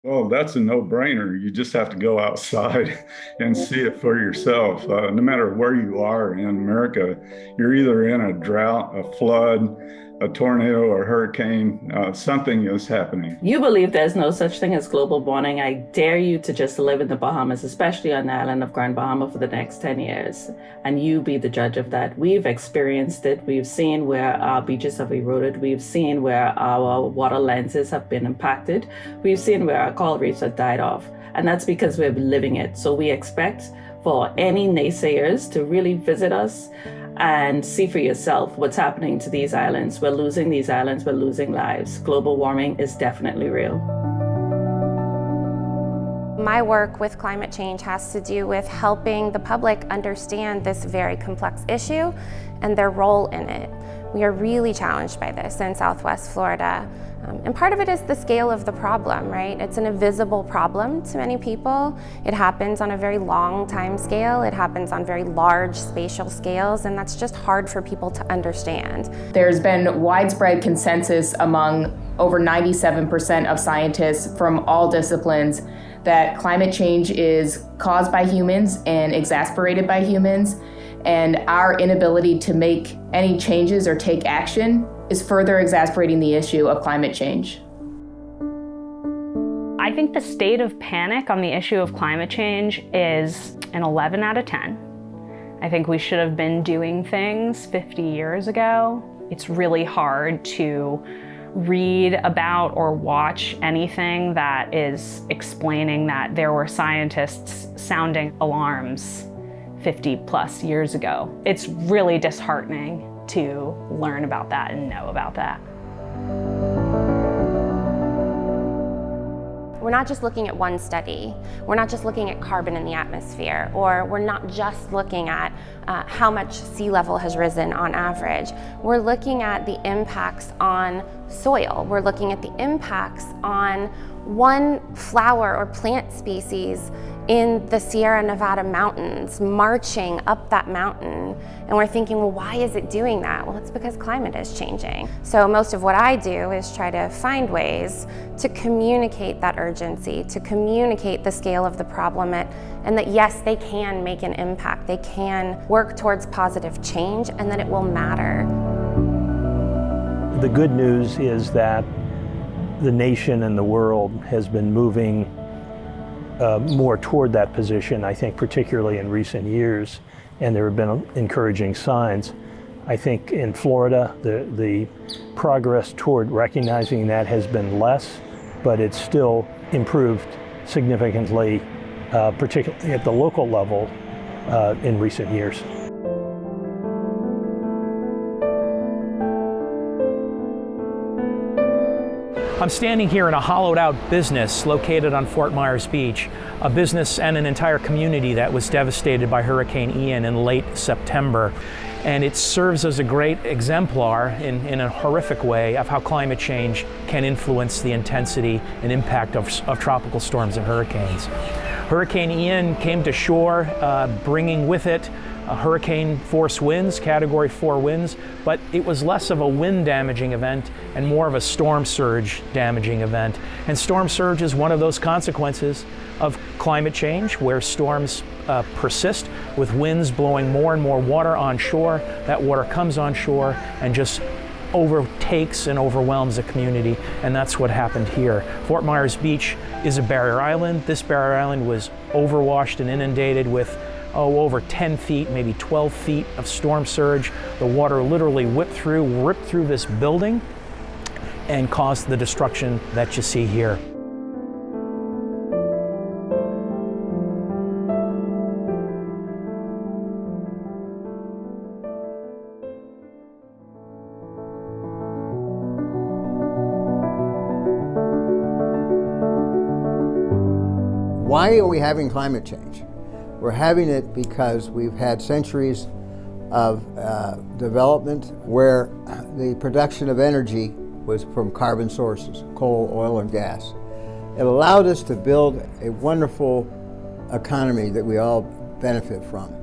Well, that's a no-brainer. You just have to go outside and see it for yourself. No matter where you are in America, you're either in a drought, a flood, a tornado, or hurricane. Something is happening. You believe there's no such thing as global warming. I dare you to just live in the Bahamas, especially on the island of Grand Bahama, for the next 10 years, and you be the judge of that. We've experienced it. We've seen where our beaches have eroded. We've seen where our water lenses have been impacted. We've seen where our coral reefs have died off. And that's because we're living it. So we expect for any naysayers to really visit us and see for yourself what's happening to these islands. We're losing these islands, we're losing lives. Global warming is definitely real. My work with climate change has to do with helping the public understand this very complex issue and their role in it. We are really challenged by this in Southwest Florida. And part of it is the scale of the problem, right? It's an invisible problem to many people. It happens on a very long time scale. It happens on very large spatial scales, and that's just hard for people to understand. There's been widespread consensus among over 97% of scientists from all disciplines that climate change is caused by humans and exacerbated by humans, and our inability to make any changes or take action is further exacerbating the issue of climate change. I think the state of panic on the issue of climate change is an 11 out of 10. I think we should have been doing things 50 years ago. It's really hard to read about or watch anything that is explaining that there were scientists sounding alarms 50 plus years ago. It's really disheartening to learn about that and know about that. We're not just looking at one study. We're not just looking at carbon in the atmosphere, or we're not just looking at how much sea level has risen on average. We're looking at the impacts on soil. We're looking at the impacts on one flower or plant species in the Sierra Nevada mountains, marching up that mountain. And we're thinking, well, why is it doing that? Well, it's because climate is changing. So most of what I do is try to find ways to communicate that urgency, to communicate the scale of the problem, and that yes, they can make an impact. They can work towards positive change, and that it will matter. The good news is that the nation and the world has been moving more toward that position, I think, particularly in recent years, and there have been encouraging signs. I think in Florida, the progress toward recognizing that has been less, but it's still improved significantly, particularly at the local level in recent years. I'm standing here in a hollowed out business located on Fort Myers Beach, a business and an entire community that was devastated by Hurricane Ian in late September. And it serves as a great exemplar in a horrific way of how climate change can influence the intensity and impact of tropical storms and hurricanes. Hurricane Ian came to shore, bringing with it hurricane force winds, Category 4 winds, but it was less of a wind damaging event and more of a storm surge damaging event. And storm surge is one of those consequences of climate change, where storms persist with winds blowing more and more water on shore. That water comes on shore and just overtakes and overwhelms a community, and that's what happened here. Fort Myers Beach is a barrier island. This barrier island was overwashed and inundated with over 10 feet, maybe 12 feet of storm surge. The water literally ripped through this building and caused the destruction that you see here. Why are we having climate change? We're having it because we've had centuries of development where the production of energy was from carbon sources, coal, oil, and gas. It allowed us to build a wonderful economy that we all benefit from.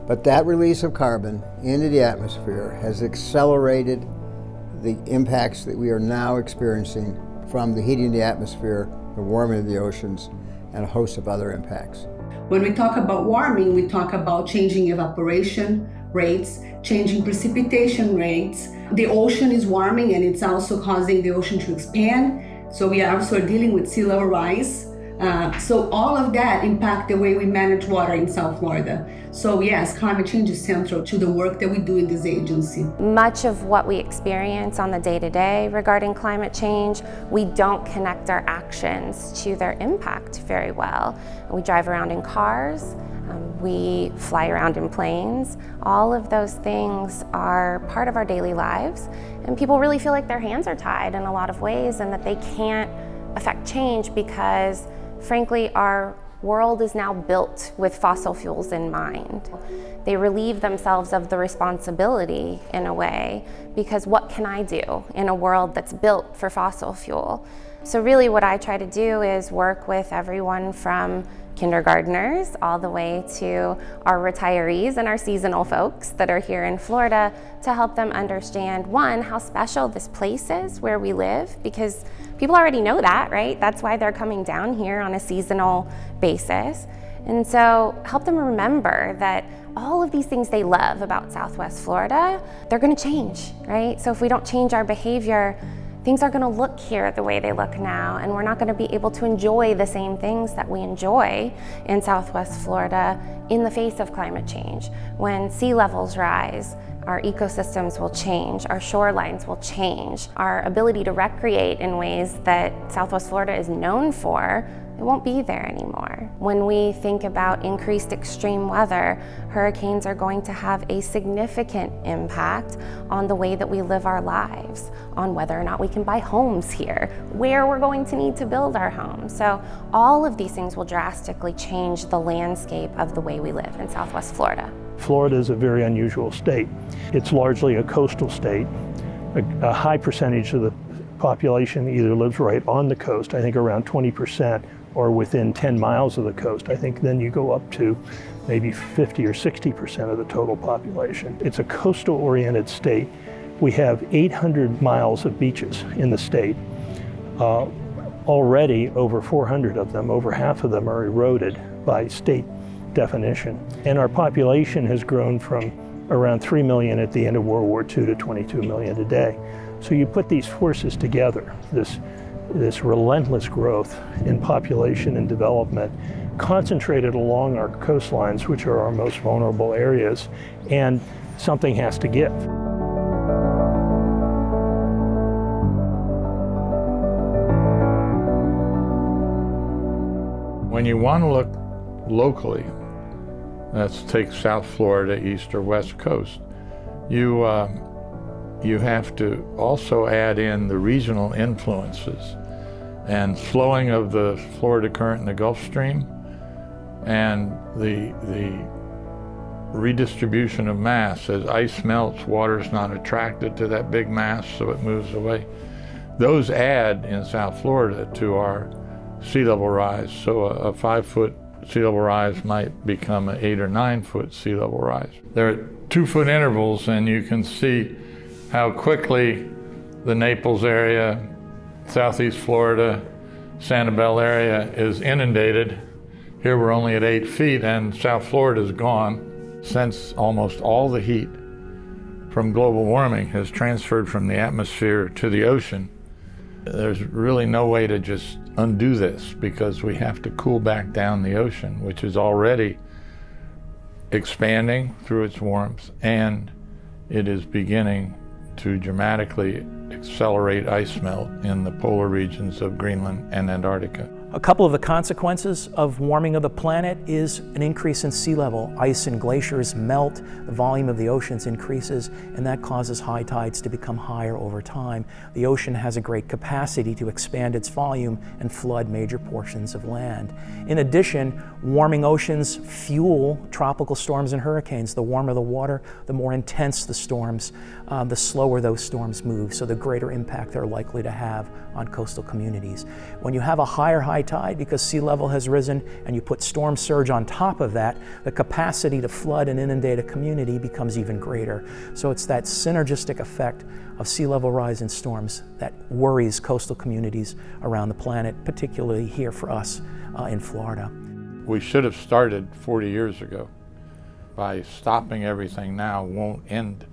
But that release of carbon into the atmosphere has accelerated the impacts that we are now experiencing from the heating of the atmosphere the warming of the oceans, and a host of other impacts. When we talk about warming, we talk about changing evaporation rates, changing precipitation rates. The ocean is warming and it's also causing the ocean to expand. So we are also dealing with sea level rise. So all of that impact the way we manage water in South Florida. So yes, climate change is central to the work that we do in this agency. Much of what we experience on the day-to-day regarding climate change, we don't connect our actions to their impact very well. We drive around in cars, we fly around in planes. All of those things are part of our daily lives, and people really feel like their hands are tied in a lot of ways and that they can't affect change because frankly, our world is now built with fossil fuels in mind. They relieve themselves of the responsibility in a way because what can I do in a world that's built for fossil fuel? So really what I try to do is work with everyone from kindergartners all the way to our retirees and our seasonal folks that are here in Florida to help them understand, one, how special this place is where we live, because people already know that, right? That's why they're coming down here on a seasonal basis. And so help them remember that all of these things they love about Southwest Florida, they're gonna change, right? So if we don't change our behavior, things are gonna look here the way they look now, and we're not gonna be able to enjoy the same things that we enjoy in Southwest Florida in the face of climate change. When sea levels rise, our ecosystems will change, our shorelines will change, our ability to recreate in ways that Southwest Florida is known for, it won't be there anymore. When we think about increased extreme weather, hurricanes are going to have a significant impact on the way that we live our lives, on whether or not we can buy homes here, where we're going to need to build our homes. So all of these things will drastically change the landscape of the way we live in Southwest Florida. Florida is a very unusual state. It's largely a coastal state. A high percentage of the population either lives right on the coast, I think around 20%, or within 10 miles of the coast. I think then you go up to maybe 50 or 60% of the total population. It's a coastal oriented state. We have 800 miles of beaches in the state. Already over 400 of them, over half of them are eroded by state definition. And our population has grown from around 3 million at the end of World War II to 22 million today. So you put these forces together, this relentless growth in population and development, concentrated along our coastlines, which are our most vulnerable areas, and something has to give. When you want to look locally, let's take South Florida, East or West Coast, you have to also add in the regional influences and flowing of the Florida current in the Gulf Stream and the redistribution of mass. As ice melts, water's not attracted to that big mass, so it moves away. Those add in South Florida to our sea level rise. So a 5-foot sea level rise might become an 8 or 9 foot sea level rise. There are 2-foot intervals, and you can see how quickly the Naples area, Southeast Florida, Sanibel area is inundated. Here we're only at 8 feet and South Florida is gone. Since almost all the heat from global warming has transferred from the atmosphere to the ocean, there's really no way to just undo this because we have to cool back down the ocean, which is already expanding through its warmth, and it is beginning to dramatically accelerate ice melt in the polar regions of Greenland and Antarctica. A couple of the consequences of warming of the planet is an increase in sea level. Ice and glaciers melt, the volume of the oceans increases, and that causes high tides to become higher over time. The ocean has a great capacity to expand its volume and flood major portions of land. In addition, warming oceans fuel tropical storms and hurricanes. The warmer the water, the more intense the storms, the slower those storms move, so the greater impact they're likely to have on coastal communities. When you have a higher high tide, because sea level has risen, and you put storm surge on top of that, the capacity to flood and inundate a community becomes even greater. So it's that synergistic effect of sea level rise and storms that worries coastal communities around the planet, particularly here for us in Florida. We should have started 40 years ago. By stopping everything now won't end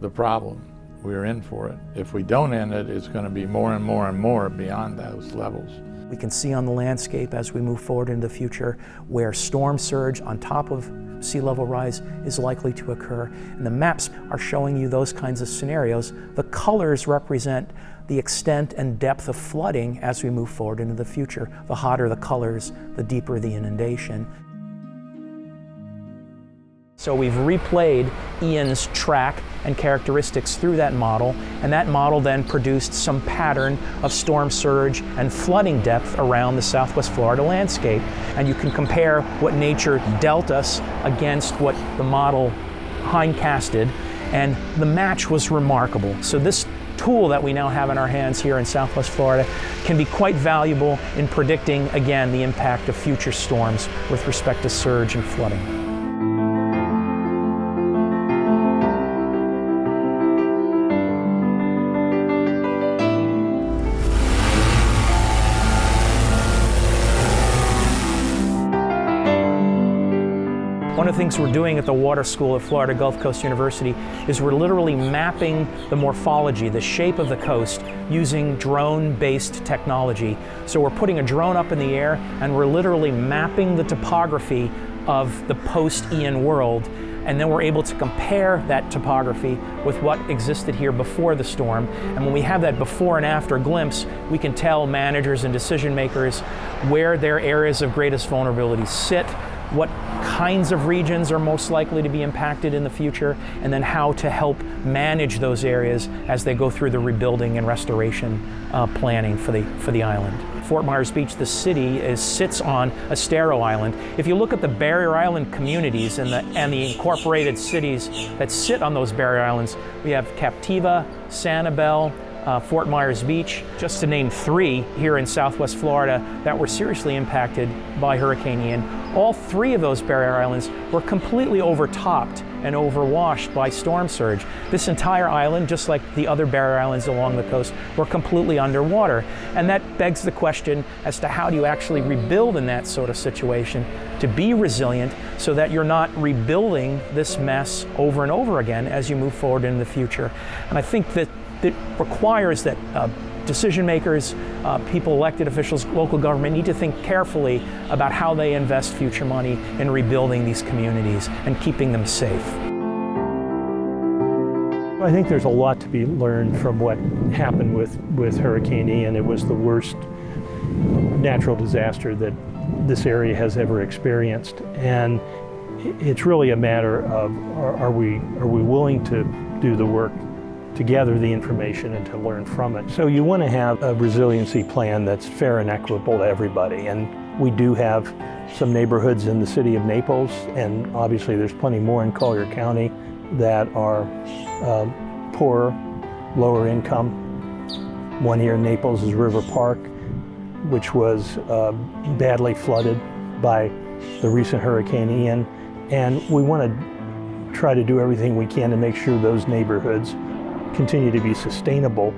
the problem. We're in for it. If we don't end it, it's going to be more and more and more beyond those levels. We can see on the landscape as we move forward into the future where storm surge on top of sea level rise is likely to occur. And the maps are showing you those kinds of scenarios. The colors represent the extent and depth of flooding as we move forward into the future. The hotter the colors, the deeper the inundation. So we've replayed Ian's track and characteristics through that model, and that model then produced some pattern of storm surge and flooding depth around the Southwest Florida landscape. And you can compare what nature dealt us against what the model hindcasted, and the match was remarkable. So this tool that we now have in our hands here in Southwest Florida can be quite valuable in predicting, again, the impact of future storms with respect to surge and flooding. One of the things we're doing at the Water School at Florida Gulf Coast University is we're literally mapping the morphology, the shape of the coast, using drone-based technology. So we're putting a drone up in the air and we're literally mapping the topography of the post-Ian world, and then we're able to compare that topography with what existed here before the storm. And when we have that before and after glimpse, we can tell managers and decision makers where their areas of greatest vulnerability sit, what kinds of regions are most likely to be impacted in the future, and then how to help manage those areas as they go through the rebuilding and restoration planning for the island. Fort Myers Beach, the city, sits on a sterile island. If you look at the barrier island communities and the incorporated cities that sit on those barrier islands, we have Captiva, Sanibel, Fort Myers Beach, just to name three here in Southwest Florida that were seriously impacted by Hurricane Ian. All three of those barrier islands were completely overtopped and overwashed by storm surge. This entire island, just like the other barrier islands along the coast, were completely underwater. And that begs the question as to how do you actually rebuild in that sort of situation to be resilient so that you're not rebuilding this mess over and over again as you move forward into the future. And I think that it requires that decision makers, people, elected officials, local government need to think carefully about how they invest future money in rebuilding these communities and keeping them safe. I think there's a lot to be learned from what happened with Hurricane Ian. It was the worst natural disaster that this area has ever experienced. And it's really a matter of are we willing to do the work to gather the information and to learn from it. So you want to have a resiliency plan that's fair and equitable to everybody. And we do have some neighborhoods in the city of Naples, and obviously there's plenty more in Collier County that are poorer, lower income. One here in Naples is River Park, which was badly flooded by the recent Hurricane Ian. And we want to try to do everything we can to make sure those neighborhoods continue to be sustainable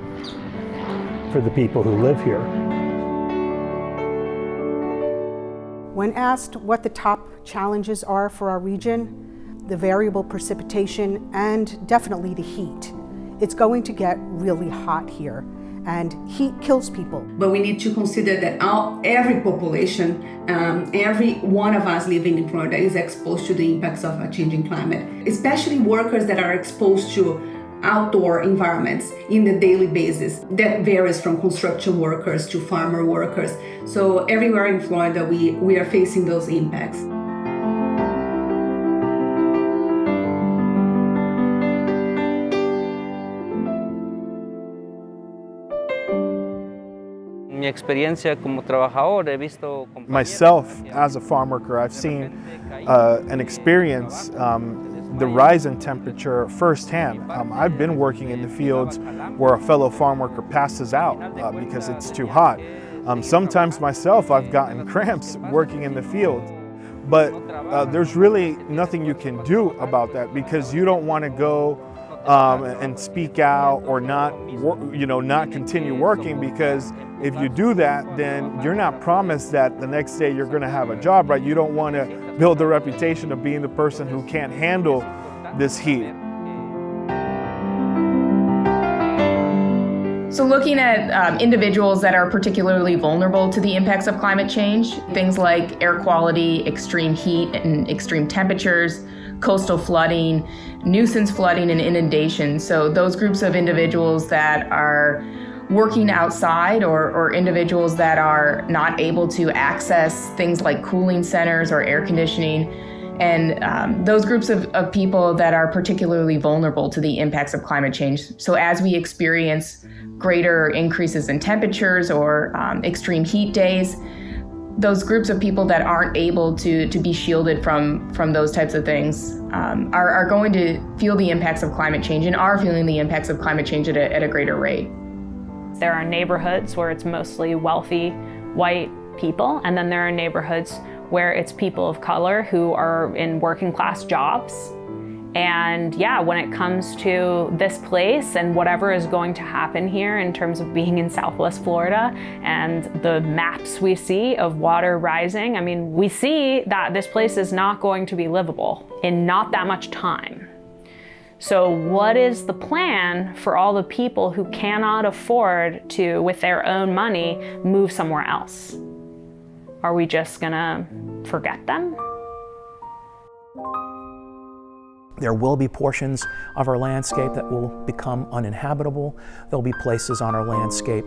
for the people who live here. When asked what the top challenges are for our region, the variable precipitation and definitely the heat. It's going to get really hot here, and heat kills people. But we need to consider that every population, every one of us living in Florida is exposed to the impacts of a changing climate, especially workers that are exposed to outdoor environments in the daily basis. That varies from construction workers to farmer workers. So everywhere in Florida, we are facing those impacts. Myself, as a farm worker, I've seen and experienced the rise in temperature firsthand. I've been working in the fields where a fellow farm worker passes out because it's too hot. Sometimes myself, I've gotten cramps working in the field. But there's really nothing you can do about that, because you don't want to go and speak out or not continue working, because if you do that, then you're not promised that the next day you're going to have a job, right? You don't want to build a reputation of being the person who can't handle this heat. So looking at individuals that are particularly vulnerable to the impacts of climate change, things like air quality, extreme heat and extreme temperatures, coastal flooding, nuisance flooding and inundation. So those groups of individuals that are working outside, or individuals that are not able to access things like cooling centers or air conditioning, and those groups of people that are particularly vulnerable to the impacts of climate change. So as we experience greater increases in temperatures or extreme heat days, those groups of people that aren't able to be shielded from those types of things are going to feel the impacts of climate change, and are feeling the impacts of climate change at a greater rate. There are neighborhoods where it's mostly wealthy white people, and then there are neighborhoods where it's people of color who are in working class jobs. And yeah, when it comes to this place and whatever is going to happen here in terms of being in Southwest Florida and the maps we see of water rising, I mean, we see that this place is not going to be livable in not that much time. So what is the plan for all the people who cannot afford to, with their own money, move somewhere else? Are we just gonna forget them? There will be portions of our landscape that will become uninhabitable. There'll be places on our landscape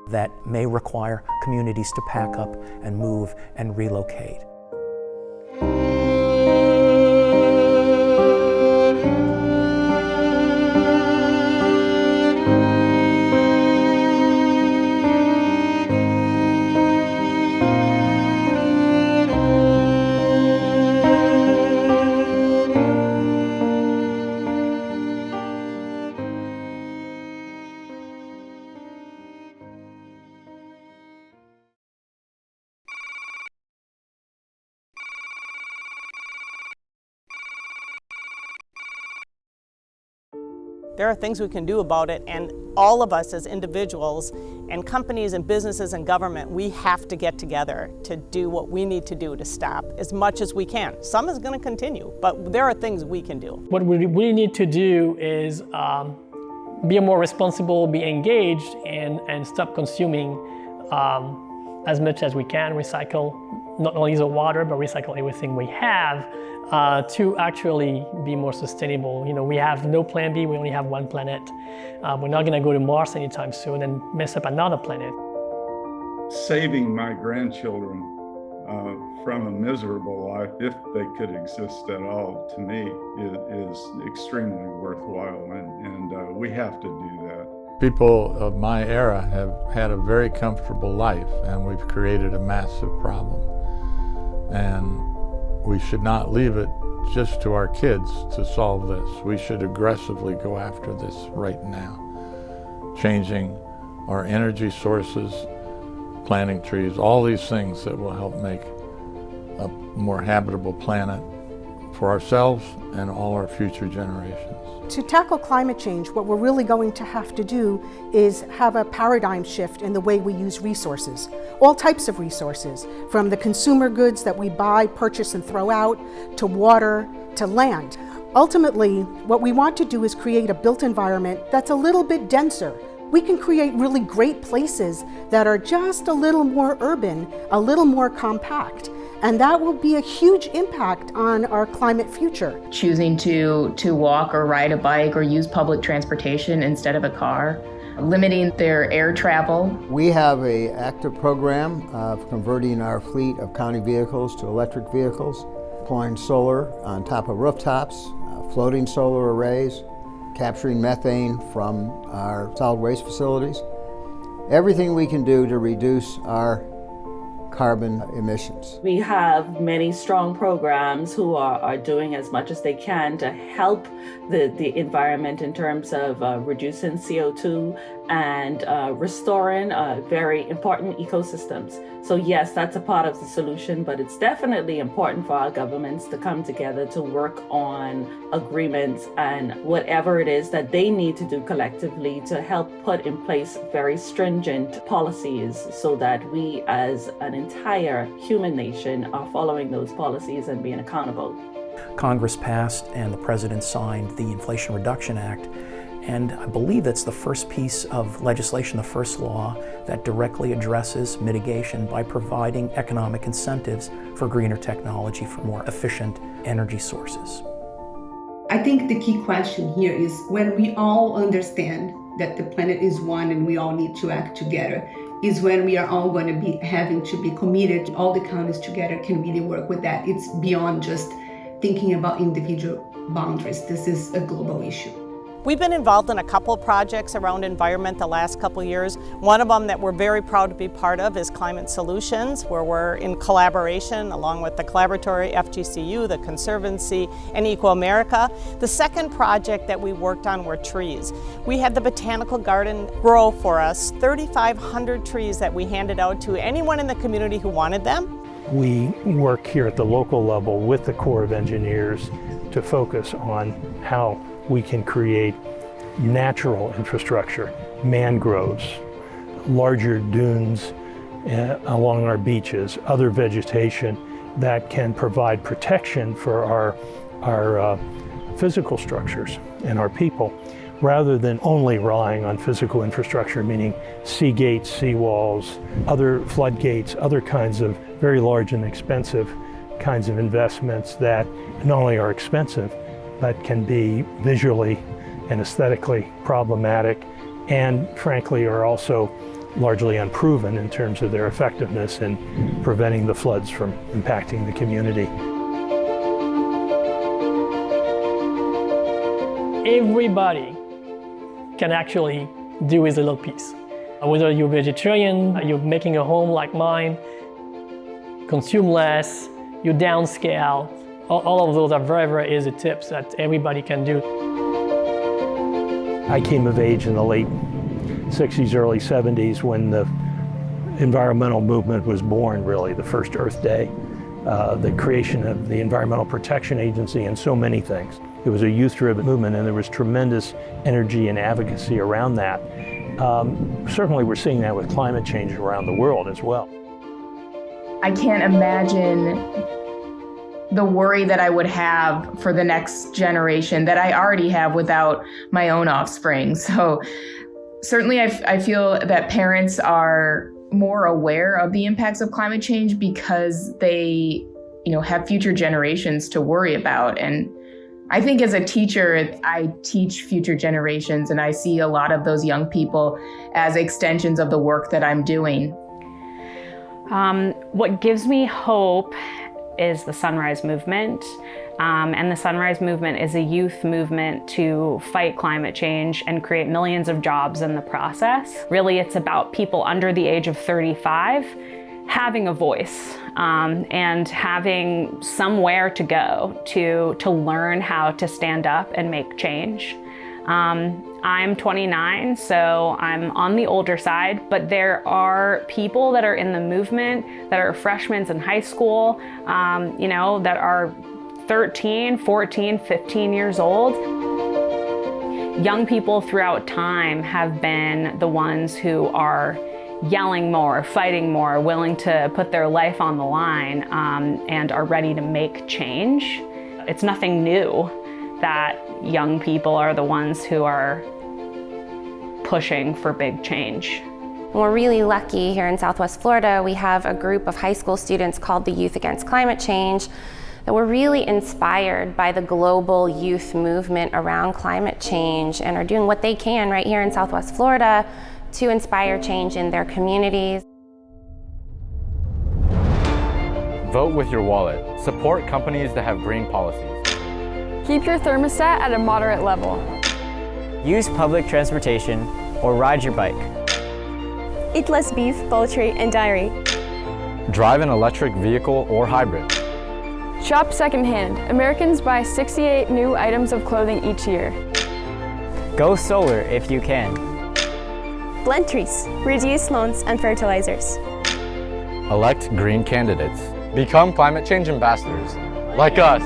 that may require communities to pack up and move and relocate. There are things we can do about it, and all of us as individuals and companies and businesses and government, we have to get together to do what we need to do to stop as much as we can. Some is going to continue, but there are things we can do. What we really need to do is be more responsible, be engaged, and stop consuming as much as we can, recycle not only the water, but recycle everything we have to actually be more sustainable. You know, we have no plan B, we only have one planet. We're not gonna go to Mars anytime soon and mess up another planet. Saving my grandchildren from a miserable life, if they could exist at all, to me is extremely worthwhile, and we have to do that. People of my era have had a very comfortable life, and we've created a massive problem. And we should not leave it just to our kids to solve this. We should aggressively go after this right now. Changing our energy sources, planting trees, all these things that will help make a more habitable planet for ourselves and all our future generations. To tackle climate change, what we're really going to have to do is have a paradigm shift in the way we use resources. All types of resources, from the consumer goods that we buy, purchase, and throw out, to water, to land. Ultimately, what we want to do is create a built environment that's a little bit denser. We can create really great places that are just a little more urban, a little more compact. And that will be a huge impact on our climate future. Choosing to walk or ride a bike or use public transportation instead of a car, limiting their air travel. We have an active program of converting our fleet of county vehicles to electric vehicles, deploying solar on top of rooftops, floating solar arrays, capturing methane from our solid waste facilities. Everything we can do to reduce our carbon emissions. We have many strong programs who are doing as much as they can to help the environment in terms of reducing CO2 and restoring very important ecosystems. So yes, that's a part of the solution, but it's definitely important for our governments to come together to work on agreements and whatever it is that they need to do collectively to help put in place very stringent policies so that we as an entire human nation are following those policies and being accountable. Congress passed and the President signed the Inflation Reduction Act. And I believe that's the first piece of legislation, the first law that directly addresses mitigation by providing economic incentives for greener technology, for more efficient energy sources. I think the key question here is when we all understand that the planet is one and we all need to act together, is when we are all going to be having to be committed, all the counties together can really work with that. It's beyond just thinking about individual boundaries. This is a global issue. We've been involved in a couple projects around environment the last couple years. One of them that we're very proud to be part of is Climate Solutions, where we're in collaboration along with the Collaboratory, FGCU, the Conservancy, and Eco America. The second project that we worked on were trees. We had the Botanical Garden grow for us 3,500 trees that we handed out to anyone in the community who wanted them. We work here at the local level with the Corps of Engineers to focus on how we can create natural infrastructure, mangroves, larger dunes along our beaches, other vegetation that can provide protection for our physical structures and our people, rather than only relying on physical infrastructure, meaning sea gates, sea walls, other floodgates, other kinds of very large and expensive kinds of investments that not only are expensive, but can be visually and aesthetically problematic, and frankly are also largely unproven in terms of their effectiveness in preventing the floods from impacting the community. Everybody can actually do his little piece. Whether you're vegetarian, you're making a home like mine, consume less, you downscale, all of those are very, very easy tips that everybody can do. I came of age in the late 60s, early 70s when the environmental movement was born, really, the first Earth Day, the creation of the Environmental Protection Agency, and so many things. It was a youth-driven movement, and there was tremendous energy and advocacy around that. Certainly we're seeing that with climate change around the world as well. I can't imagine the worry that I would have for the next generation that I already have without my own offspring. So certainly I feel that parents are more aware of the impacts of climate change because they, have future generations to worry about. And I think as a teacher, I teach future generations, and I see a lot of those young people as extensions of the work that I'm doing. What gives me hope is the Sunrise Movement. And the Sunrise Movement is a youth movement to fight climate change and create millions of jobs in the process. Really, it's about people under the age of 35 having a voice and having somewhere to go to learn how to stand up and make change. I'm 29, so I'm on the older side, but there are people that are in the movement that are freshmen in high school, that are 13, 14, 15 years old. Young people throughout time have been the ones who are yelling more, fighting more, willing to put their life on the line, and are ready to make change. It's nothing new that young people are the ones who are pushing for big change. We're really lucky here in Southwest Florida. We have a group of high school students called the Youth Against Climate Change that were really inspired by the global youth movement around climate change and are doing what they can right here in Southwest Florida to inspire change in their communities. Vote with your wallet. Support companies that have green policies. Keep your thermostat at a moderate level. Use public transportation or ride your bike. Eat less beef, poultry, and dairy. Drive an electric vehicle or hybrid. Shop secondhand. Americans buy 68 new items of clothing each year. Go solar if you can. Plant trees. Reduce loans and fertilizers. Elect green candidates. Become climate change ambassadors, like us.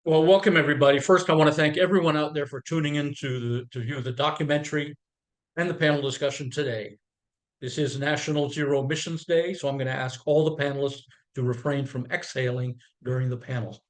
Well, welcome everybody. First, I want to thank everyone out there for tuning in to view the documentary and the panel discussion today. This is National Zero Emissions Day, so I'm going to ask all the panelists to refrain from exhaling during the panel.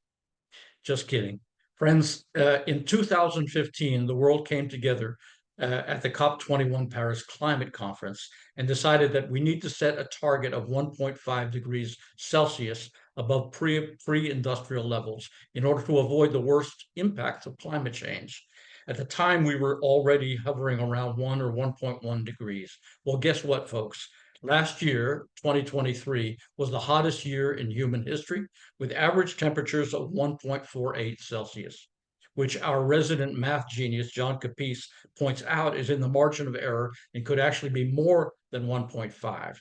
Just kidding. Friends, in 2015, the world came together at the COP21 Paris Climate Conference and decided that we need to set a target of 1.5 degrees Celsius above pre-industrial levels in order to avoid the worst impacts of climate change. At the time, we were already hovering around 1 or 1.1 degrees. Well, guess what, folks? Last year, 2023, was the hottest year in human history, with average temperatures of 1.48 Celsius, which our resident math genius, John Capice, points out is in the margin of error and could actually be more than 1.5.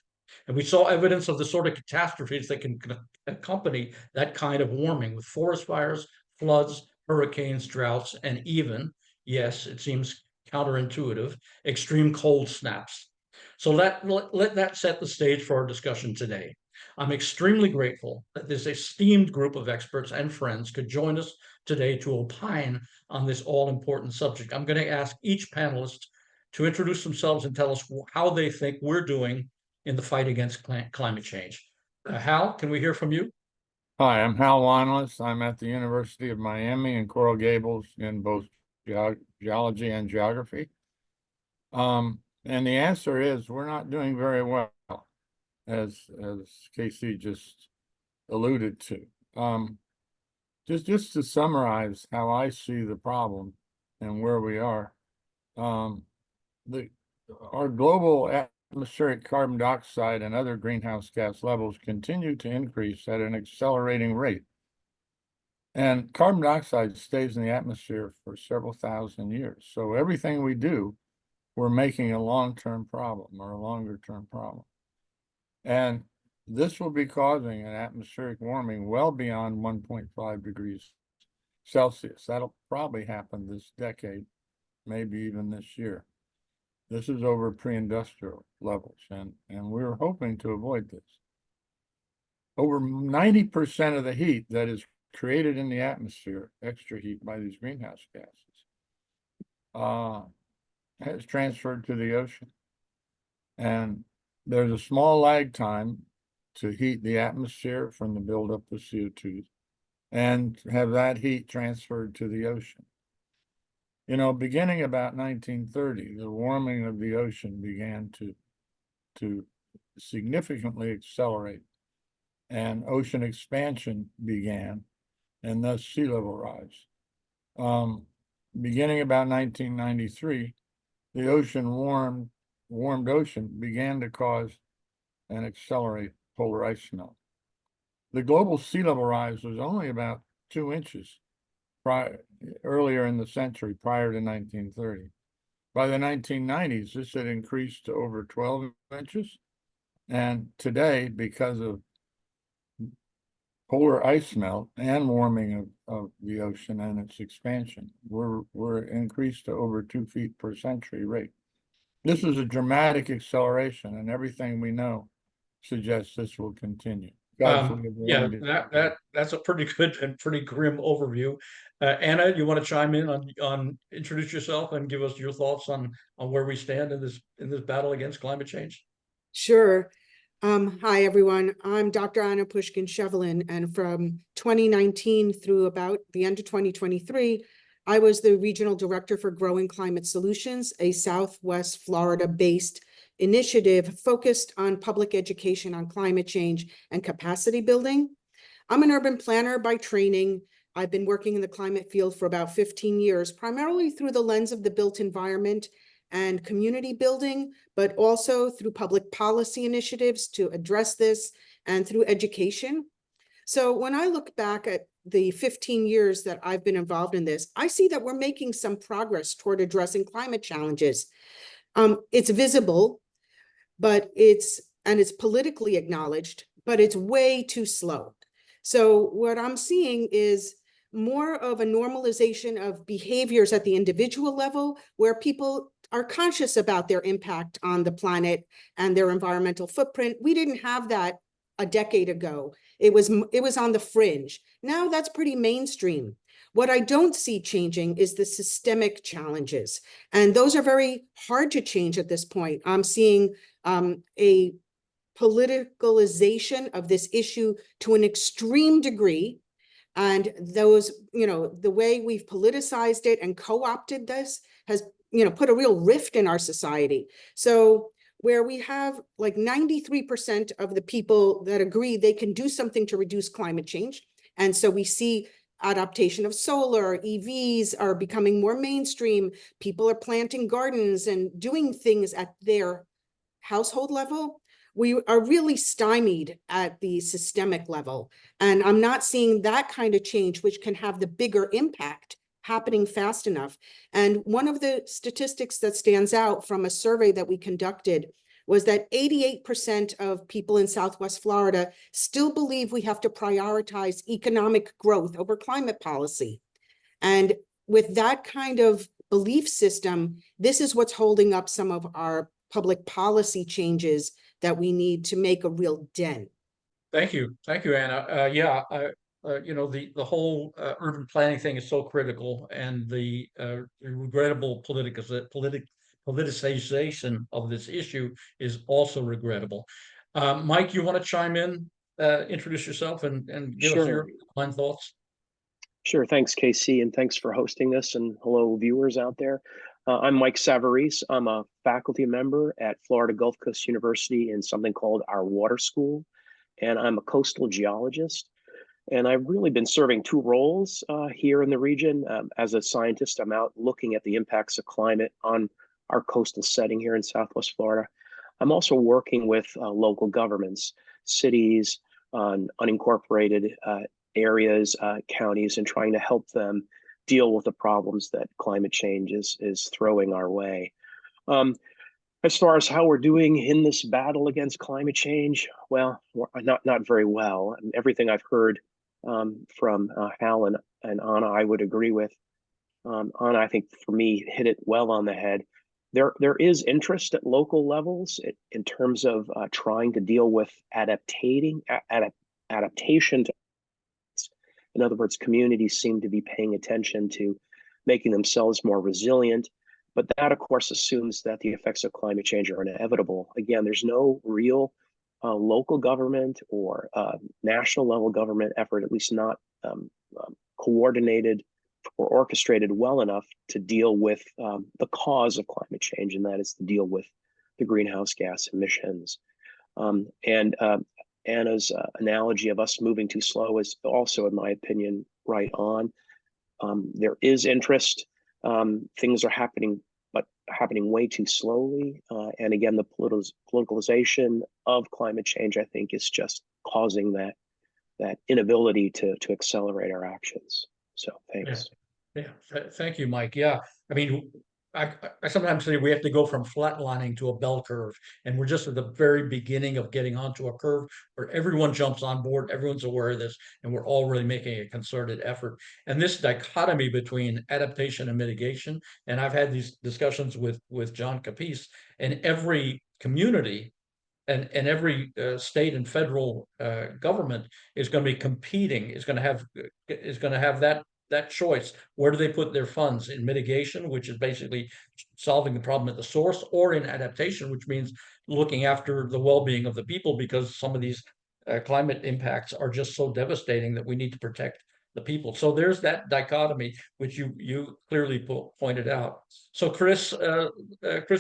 And we saw evidence of the sort of catastrophes that can accompany that kind of warming, with forest fires, floods, hurricanes, droughts, and even, yes, it seems counterintuitive, extreme cold snaps. So let that set the stage for our discussion today. I'm extremely grateful that this esteemed group of experts and friends could join us today to opine on this all-important subject. I'm going to ask each panelist to introduce themselves and tell us how they think we're doing in the fight against climate change. Hal, can we hear from you? Hi, I'm Hal Weinless. I'm at the University of Miami in Coral Gables in both geology and geography. And the answer is we're not doing very well, as Casey just alluded to. Just to summarize how I see the problem and where we are, our global atmospheric carbon dioxide and other greenhouse gas levels continue to increase at an accelerating rate. And carbon dioxide stays in the atmosphere for several thousand years. So everything we do, we're making a long-term problem or a longer-term problem. And this will be causing an atmospheric warming well beyond 1.5 degrees Celsius. That'll probably happen this decade, maybe even this year. This is over pre-industrial levels, and we're hoping to avoid this. Over 90% of the heat that is created in the atmosphere, extra heat by these greenhouse gases, has transferred to the ocean. And there's a small lag time to heat the atmosphere from the buildup of CO2 and have that heat transferred to the ocean. You know, beginning about 1930, the warming of the ocean began to significantly accelerate, and ocean expansion began, and thus sea level rise. Beginning about 1993, the warmed ocean began to cause and accelerate polar ice melt. The global sea level rise was only about 2 inches earlier in the century, prior to 1930. By the 1990s, this had increased to over 12 inches. And today, because of polar ice melt and warming of the ocean and its expansion, we're increased to over 2 feet per century rate. This is a dramatic acceleration, and everything we know suggests this will continue. God forbid we Yeah, want to do that. that's a pretty good and pretty grim overview. Anna, you want to chime in on introduce yourself and give us your thoughts on where we stand in this battle against climate change? Sure. Hi, everyone. I'm Dr. Anna Pushkin-Shevelin, and from 2019 through about the end of 2023, I was the Regional Director for Growing Climate Solutions, a Southwest Florida-based initiative focused on public education on climate change and capacity building. I'm an urban planner by training. I've been working in the climate field for about 15 years, primarily through the lens of the built environment and community building, but also through public policy initiatives to address this and through education. So when I look back at the 15 years that I've been involved in this, I see that we're making some progress toward addressing climate challenges. It's visible, but it's politically acknowledged, but it's way too slow. So what I'm seeing is more of a normalization of behaviors at the individual level, where people are conscious about their impact on the planet and their environmental footprint. We didn't have that a decade ago. It was on the fringe. Now that's pretty mainstream. What I don't see changing is the systemic challenges, and those are very hard to change at this point. I'm seeing a politicalization of this issue to an extreme degree. And those, the way we've politicized it and co-opted this has, put a real rift in our society. So where we have like 93% of the people that agree they can do something to reduce climate change. And so we see adaptation of solar, EVs are becoming more mainstream. People are planting gardens and doing things at their household level. We are really stymied at the systemic level. And I'm not seeing that kind of change, which can have the bigger impact, happening fast enough. And one of the statistics that stands out from a survey that we conducted was that 88% of people in Southwest Florida still believe we have to prioritize economic growth over climate policy. And with that kind of belief system, this is what's holding up some of our public policy changes that we need to make a real dent. Thank you, Anna. The whole urban planning thing is so critical, and the regrettable politicization of this issue is also regrettable. Mike, you want to chime in, introduce yourself, and give us your fine thoughts? Sure. Thanks, Casey, and thanks for hosting this. And hello, viewers out there. I'm Mike Savarese. I'm a faculty member at Florida Gulf Coast University in something called our water school, and I'm a coastal geologist. And I've really been serving two roles here in the region. As a scientist, I'm out looking at the impacts of climate on our coastal setting here in Southwest Florida. I'm also working with local governments, cities, unincorporated areas, counties, and trying to help them deal with the problems that climate change is throwing our way. As far as how we're doing in this battle against climate change, well, not very well. And everything I've heard from Hal and Anna, I would agree with. Anna, I think for me, hit it well on the head. There is interest at local levels in terms of trying to deal with adaptation to. In other words, communities seem to be paying attention to making themselves more resilient. But that, of course, assumes that the effects of climate change are inevitable. Again, there's no real local government or national level government effort, at least not coordinated or orchestrated well enough to deal with the cause of climate change, and that is to deal with the greenhouse gas emissions. Anna's analogy of us moving too slow is also, in my opinion, right on. There is interest. Things are happening, but happening way too slowly. And again, the politicalization of climate change, I think, is just causing that inability to accelerate our actions. So thanks. Yeah. Thank you, Mike. Yeah, I mean, I sometimes say we have to go from flatlining to a bell curve, and we're just at the very beginning of getting onto a curve where everyone jumps on board, everyone's aware of this, and we're all really making a concerted effort. And this dichotomy between adaptation and mitigation, and I've had these discussions with John Capice, and every community and every state and federal government is going to be competing, is going to have that choice. Where do they put their funds? In mitigation, which is basically solving the problem at the source, or in adaptation, which means looking after the well-being of the people, because some of these climate impacts are just so devastating that we need to protect the people. So there's that dichotomy, which you clearly pointed out. So Chris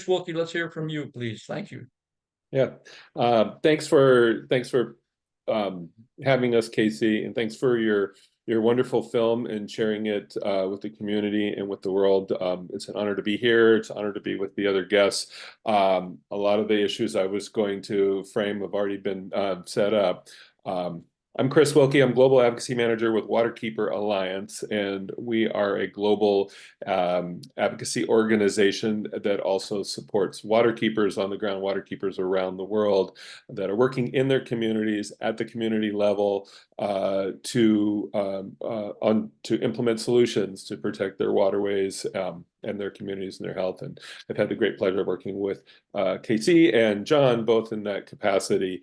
Wilkie, let's hear from you, please. Thank you. Yeah, thanks for having us, Casey, and thanks for your wonderful film and sharing it with the community and with the world. It's an honor to be here. It's an honor to be with the other guests. A lot of the issues I was going to frame have already been set up. I'm Chris Wilkie. I'm Global Advocacy Manager with Waterkeeper Alliance, and we are a global advocacy organization that also supports waterkeepers on the ground, waterkeepers around the world that are working in their communities at the community level to implement solutions to protect their waterways and their communities and their health. And I've had the great pleasure of working with KC and John, both in that capacity.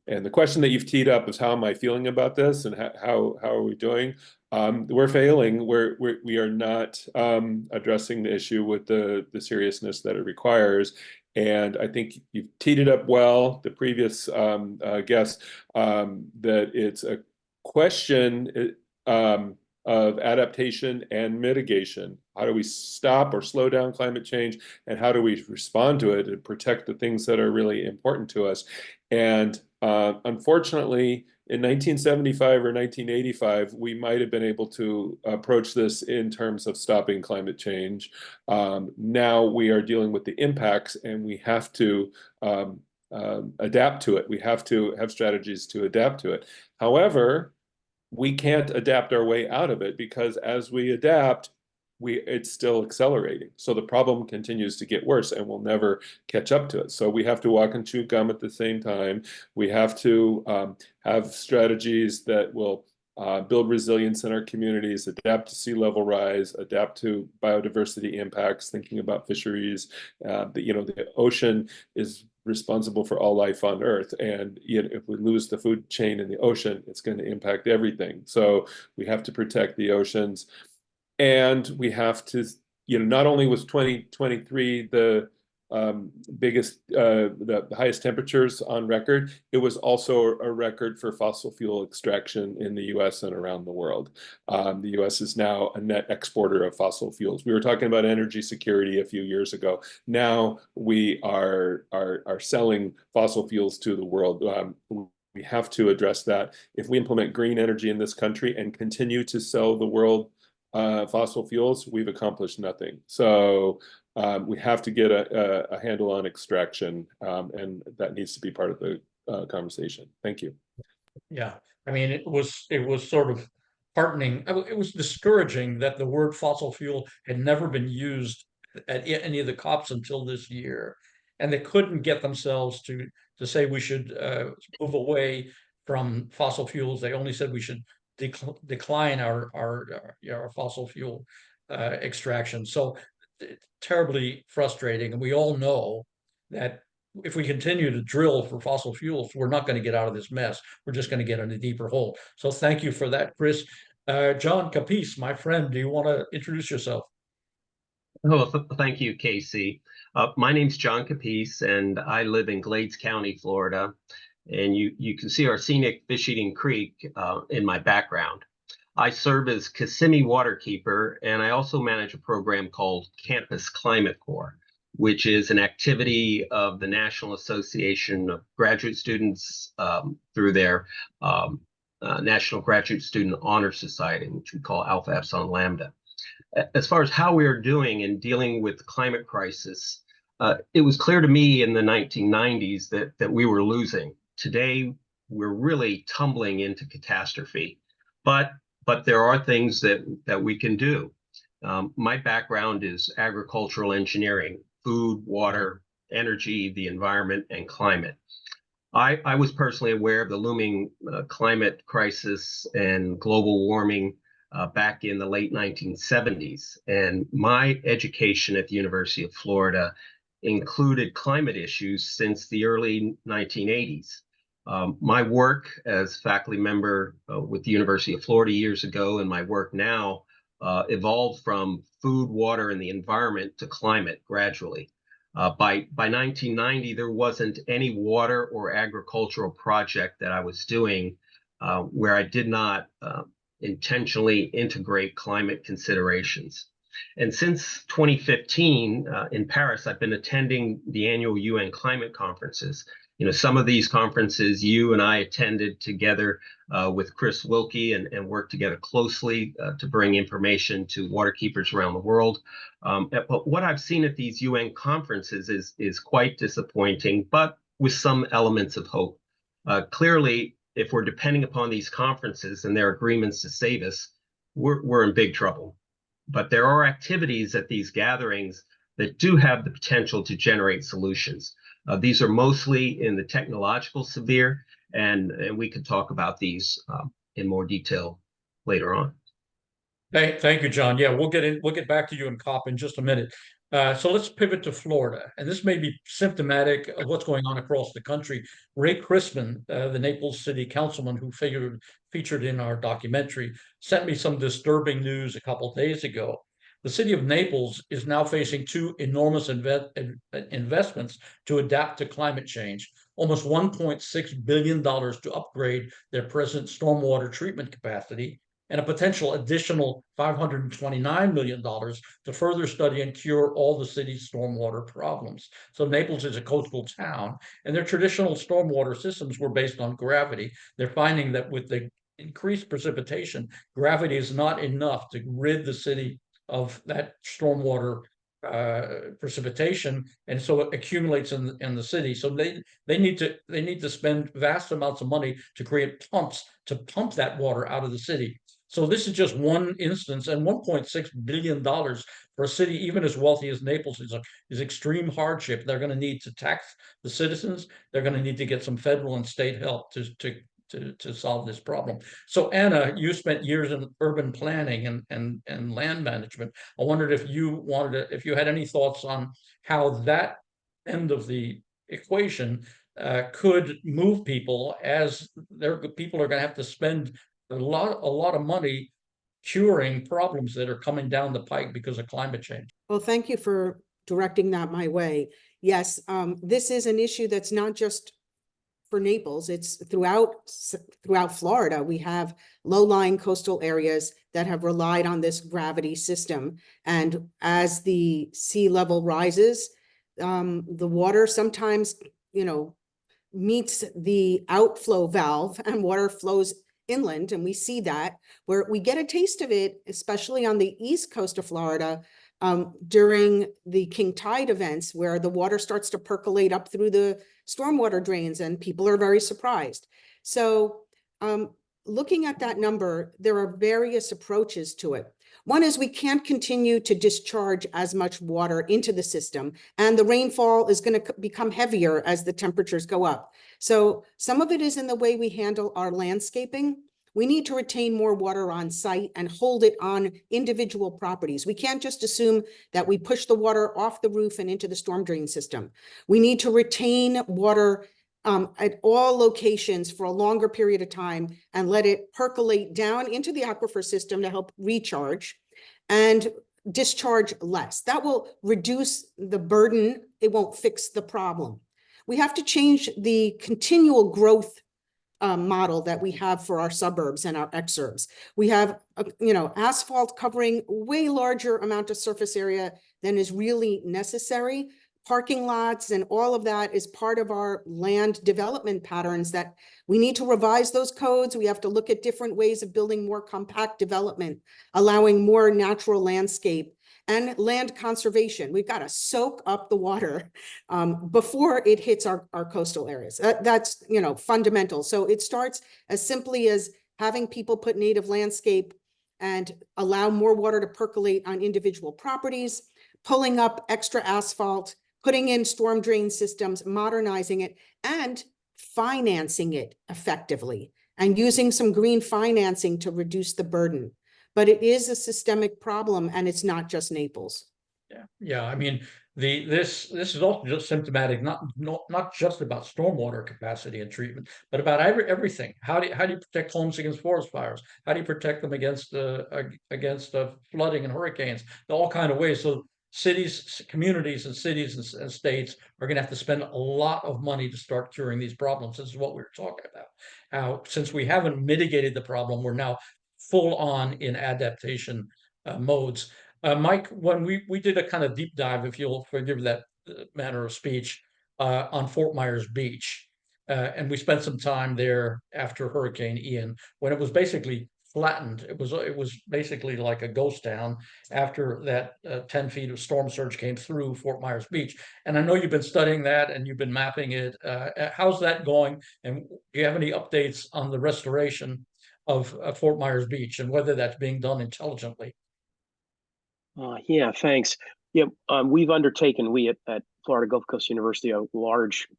And the question that you've teed up is, how am I feeling about this, and how are we doing? We're failing. We are not addressing the issue with the seriousness that it requires. And I think you've teed it up well, the previous guest, that it's a question of adaptation and mitigation. How do we stop or slow down climate change, and how do we respond to it and protect the things that are really important to us? And unfortunately, in 1975 or 1985, we might have been able to approach this in terms of stopping climate change. Now we are dealing with the impacts, and we have to adapt to it. We have to have strategies to adapt to it. However, we can't adapt our way out of it, because as we adapt, it's still accelerating. So the problem continues to get worse, and we'll never catch up to it. So we have to walk and chew gum at the same time. We have to have strategies that will build resilience in our communities, adapt to sea level rise, adapt to biodiversity impacts, thinking about fisheries. The ocean is responsible for all life on Earth, and if we lose the food chain in the ocean, it's going to impact everything. So we have to protect the oceans. And we have to, not only was 2023 the biggest, the highest temperatures on record, it was also a record for fossil fuel extraction in the US and around the world. The US is now a net exporter of fossil fuels. We were talking about energy security a few years ago. Now we are selling fossil fuels to the world. We have to address that. If we implement green energy in this country and continue to sell the world fossil fuels, we've accomplished nothing. So we have to get a handle on extraction, and that needs to be part of the conversation. Thank you. Yeah, I mean, it was sort of heartening. It was discouraging that the word fossil fuel had never been used at any of the COPs until this year, and they couldn't get themselves to say we should move away from fossil fuels. They only said we should decline our fossil fuel extraction. So terribly frustrating. And we all know that if we continue to drill for fossil fuels, we're not going to get out of this mess. We're just going to get in a deeper hole. So thank you for that, Chris. John Capice, my friend, do you want to introduce yourself? Oh, thank you, Casey. My name's John Capice, and I live in Glades County, Florida. And you can see our scenic fish-eating creek in my background. I serve as Kissimmee Waterkeeper, and I also manage a program called Campus Climate Corps, which is an activity of the National Association of Graduate Students through their National Graduate Student Honor Society, which we call Alpha Epsilon Lambda. As far as how we are doing in dealing with the climate crisis, it was clear to me in the 1990s that we were losing. Today, we're really tumbling into catastrophe, but there are things that we can do. My background is agricultural engineering, food, water, energy, the environment, and climate. I was personally aware of the looming climate crisis and global warming back in the late 1970s. And my education at the University of Florida included climate issues since the early 1980s. My work as faculty member with the University of Florida years ago and my work now evolved from food, water, and the environment to climate gradually. By 1990, there wasn't any water or agricultural project that I was doing where I did not intentionally integrate climate considerations. And since 2015 in Paris, I've been attending the annual UN climate conferences. You know, some of these conferences you and I attended together with Chris Wilkie and worked together closely to bring information to waterkeepers around the world. But what I've seen at these UN conferences is quite disappointing, but with some elements of hope. Clearly, if we're depending upon these conferences and their agreements to save us, we're in big trouble. But there are activities at these gatherings that do have the potential to generate solutions. These are mostly in the technological sphere, and we could talk about these in more detail later on. Thank you, John. Yeah, we'll get back to you in COP in just a minute. So let's pivot to Florida, and this may be symptomatic of what's going on across the country. Ray Crispin, the Naples City Councilman who featured in our documentary, sent me some disturbing news a couple of days ago. The city of Naples is now facing two enormous investments to adapt to climate change, almost $1.6 billion to upgrade their present stormwater treatment capacity, and a potential additional $529 million to further study and cure all the city's stormwater problems. So Naples is a coastal town, and their traditional stormwater systems were based on gravity. They're finding that with the increased precipitation, gravity is not enough to rid the city of that stormwater precipitation, and so it accumulates in the city. So they need to spend vast amounts of money to create pumps to pump that water out of the city. So this is just one instance, and $1.6 billion for a city even as wealthy as Naples is extreme hardship. They're going to need to tax the citizens. They're going to need to get some federal and state help to solve this problem. So Anna, you spent years in urban planning and land management. I wondered if you had any thoughts on how that end of the equation could move people, as people are going to have to spend a lot of money curing problems that are coming down the pike because of climate change. Well, thank you for directing that my way. Yes, this is an issue that's not just for Naples, it's throughout Florida. We have low-lying coastal areas that have relied on this gravity system. And as the sea level rises, the water sometimes, meets the outflow valve and water flows inland. And we see that where we get a taste of it, especially on the east coast of Florida, during the king tide events, where the water starts to percolate up through the stormwater drains and people are very surprised. So looking at that number, there are various approaches to it. One is we can't continue to discharge as much water into the system, and the rainfall is going to become heavier as the temperatures go up. So some of it is in the way we handle our landscaping. We need to retain more water on site and hold it on individual properties. We can't just assume that we push the water off the roof and into the storm drain system. We need to retain water at all locations for a longer period of time and let it percolate down into the aquifer system to help recharge and discharge less. That will reduce the burden. It won't fix the problem. We have to change the continual growth model that we have for our suburbs and our exurbs. We have, asphalt covering way larger amount of surface area than is really necessary. Parking lots and all of that is part of our land development patterns that we need to revise those codes. We have to look at different ways of building more compact development, allowing more natural landscape and land conservation. We've got to soak up the water before it hits our coastal areas. That's, fundamental. So it starts as simply as having people put native landscape and allow more water to percolate on individual properties, pulling up extra asphalt, putting in storm drain systems, modernizing it, and financing it effectively, and using some green financing to reduce the burden. But it is a systemic problem, and it's not just Naples. Yeah. I mean, this is also just symptomatic, not just about stormwater capacity and treatment, but about everything. How do you protect homes against forest fires? How do you protect them against flooding and hurricanes? All kind of ways. So cities, communities, and cities and states are going to have to spend a lot of money to start curing these problems. This is what we were talking about. How since we haven't mitigated the problem, we're now full on in adaptation modes. Mike, when we did a kind of deep dive, if you'll forgive that manner of speech, on Fort Myers Beach, and we spent some time there after Hurricane Ian, when it was basically flattened. It was basically like a ghost town after that 10 feet of storm surge came through Fort Myers Beach. And I know you've been studying that and you've been mapping it. How's that going? And do you have any updates on the restoration of Fort Myers Beach and whether that's being done intelligently? Yeah, thanks. Yeah, we've undertaken, we at Florida Gulf Coast University, a large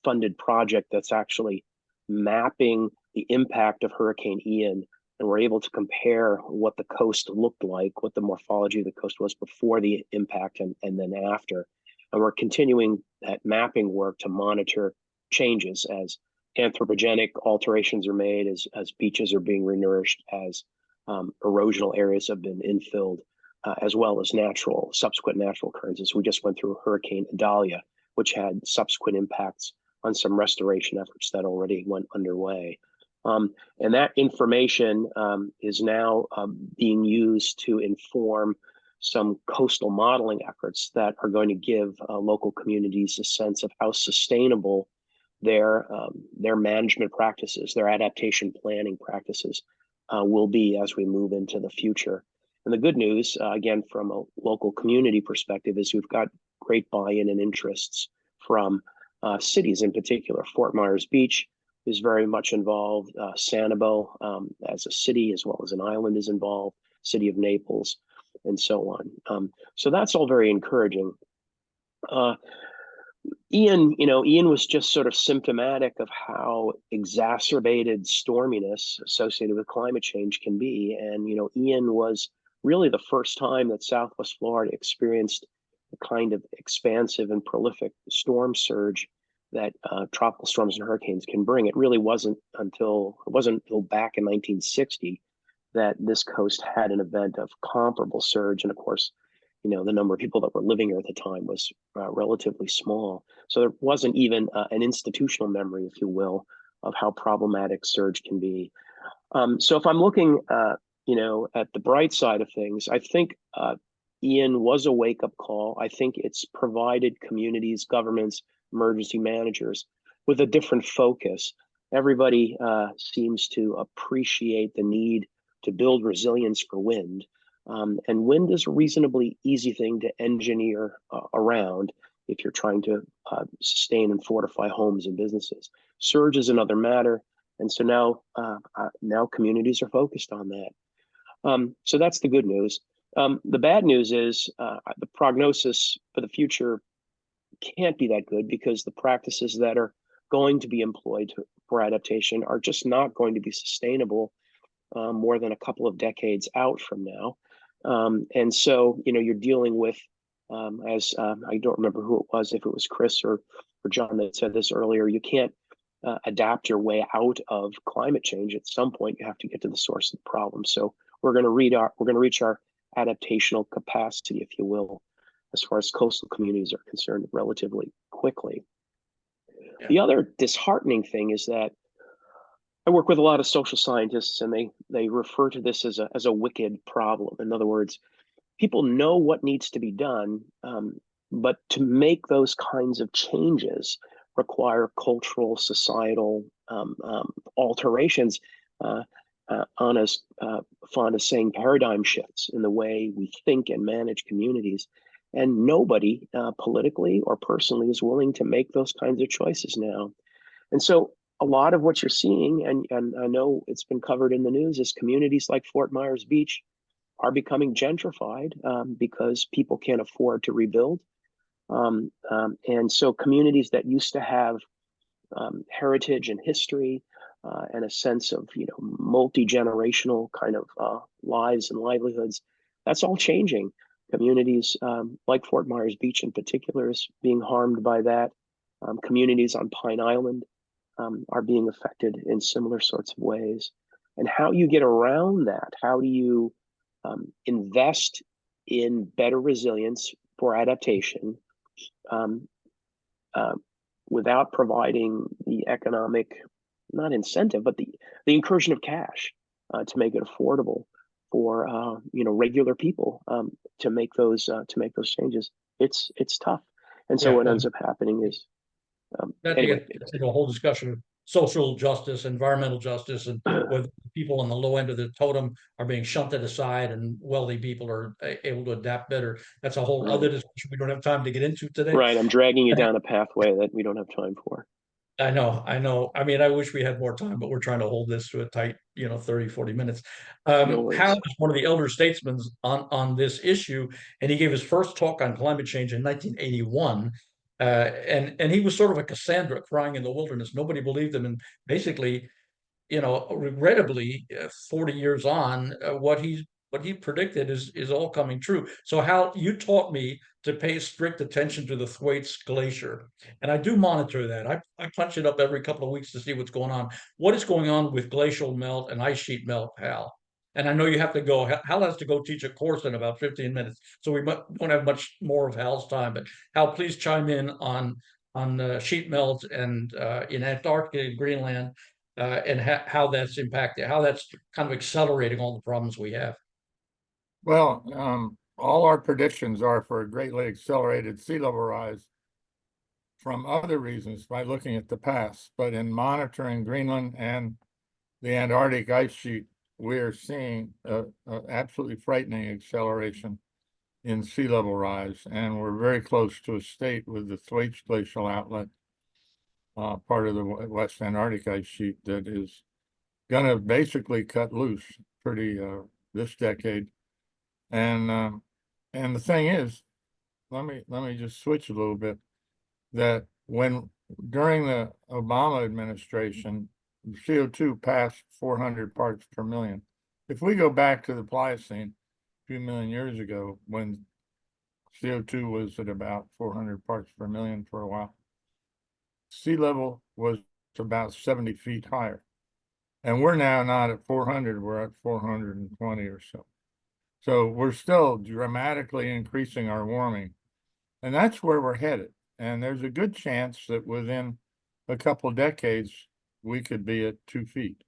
funded project that's actually mapping the impact of Hurricane Ian. And we're able to compare what the coast looked like, what the morphology of the coast was before the impact and then after. And we're continuing that mapping work to monitor changes as anthropogenic alterations are made, as beaches are being renourished, as erosional areas have been infilled, as well as subsequent natural occurrences. We just went through Hurricane Idalia, which had subsequent impacts on some restoration efforts that already went underway. And that information is now being used to inform some coastal modeling efforts that are going to give local communities a sense of how sustainable their management practices, their adaptation planning practices will be as we move into the future. And the good news, again, from a local community perspective, is we've got great buy-in and interests from cities in particular. Fort Myers Beach is very much involved. Sanibel, as a city, as well as an island, is involved. City of Naples, and so on. So that's all very encouraging. Ian was just sort of symptomatic of how exacerbated storminess associated with climate change can be. And, Ian was really the first time that Southwest Florida experienced the kind of expansive and prolific storm surge that tropical storms and hurricanes can bring. It really wasn't until back in 1960 that this coast had an event of comparable surge. And of course, the number of people that were living here at the time was relatively small. So there wasn't even an institutional memory, if you will, of how problematic surge can be. So if I'm looking, at the bright side of things, I think Ian was a wake-up call. I think it's provided communities, governments, emergency managers with a different focus. Everybody seems to appreciate the need to build resilience for wind. And wind is a reasonably easy thing to engineer around if you're trying to sustain and fortify homes and businesses. Surge is another matter. And so now communities are focused on that. So that's the good news. The bad news is the prognosis for the future can't be that good because the practices that are going to be employed for adaptation are just not going to be sustainable more than a couple of decades out from now. And so, you're dealing with, as I don't remember who it was, if it was Chris or John that said this earlier, you can't adapt your way out of climate change. At some point, you have to get to the source of the problem. So we're going to reach our adaptational capacity, if you will, as far as coastal communities are concerned, relatively quickly. Yeah. The other disheartening thing is that I work with a lot of social scientists, and they refer to this as a wicked problem. In other words, people know what needs to be done, but to make those kinds of changes require cultural, societal alterations, on as fond as saying paradigm shifts in the way we think and manage communities. And nobody politically or personally is willing to make those kinds of choices now. And so a lot of what you're seeing, and I know it's been covered in the news, is communities like Fort Myers Beach are becoming gentrified because people can't afford to rebuild. And so communities that used to have heritage and history and a sense of multi-generational kind of lives and livelihoods, that's all changing. Communities like Fort Myers Beach in particular is being harmed by that. Communities on Pine Island are being affected in similar sorts of ways. And how you get around that, how do you invest in better resilience for adaptation without providing the economic, not incentive, but the incursion of cash to make it affordable for regular people to make those changes. It's tough, and so Yeah, what ends up happening is that anyway. gets into a whole discussion of social justice, environmental justice, and whether people on the low end of the totem are being shunted aside and wealthy people are able to adapt better. That's a whole other discussion we don't have time to get into today. Right, I'm dragging you down a pathway that we don't have time for. I know, I know. I mean, I wish we had more time, but we're trying to hold this to a tight, 30, 40 minutes. No Hal worries. is one of the elder statesmen on this issue, and he gave his first talk on climate change in 1981. And he was sort of a Cassandra crying in the wilderness. Nobody believed him. And basically, regrettably, 40 years on, what he predicted is all coming true. So Hal, you taught me to pay strict attention to the Thwaites Glacier, and I do monitor that. I punch it up every couple of weeks to see what's going on. What is going on with glacial melt and ice sheet melt, Hal? And I know you have to go. Hal has to go teach a course in about 15 minutes, so we don't have much more of Hal's time. But Hal, please chime in on sheet melt and in Antarctica and Greenland, and how that's impacted, how that's kind of accelerating all the problems we have. Well, all our predictions are for a greatly accelerated sea level rise from other reasons by looking at the past. But in monitoring Greenland and the Antarctic ice sheet, we're seeing an absolutely frightening acceleration in sea level rise. And we're very close to a state with the Thwaites Glacial Outlet, part of the West Antarctic ice sheet, that is going to basically cut loose pretty this decade. And the thing is, let me just switch a little bit, that during the Obama administration, CO2 passed 400 parts per million. If we go back to the Pliocene a few million years ago, when CO2 was at about 400 parts per million for a while, sea level was about 70 feet higher. And we're now not at 400, we're at 420 or so. So we're still dramatically increasing our warming, and that's where we're headed. And there's a good chance that within a couple decades, we could be at 2 feet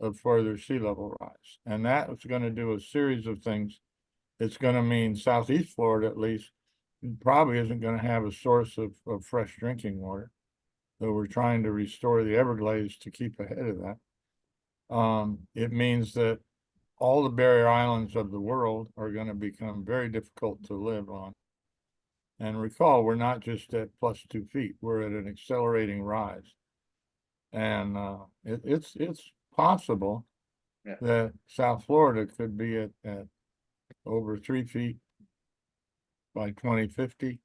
of further sea level rise. And that is going to do a series of things. It's going to mean Southeast Florida, at least, probably isn't going to have a source of fresh drinking water. So we're trying to restore the Everglades to keep ahead of that. It means that all the barrier islands of the world are going to become very difficult to live on. And recall, we're not just at plus 2 feet, we're at an accelerating rise. And it's possible that South Florida could be at over 3 feet by 2050.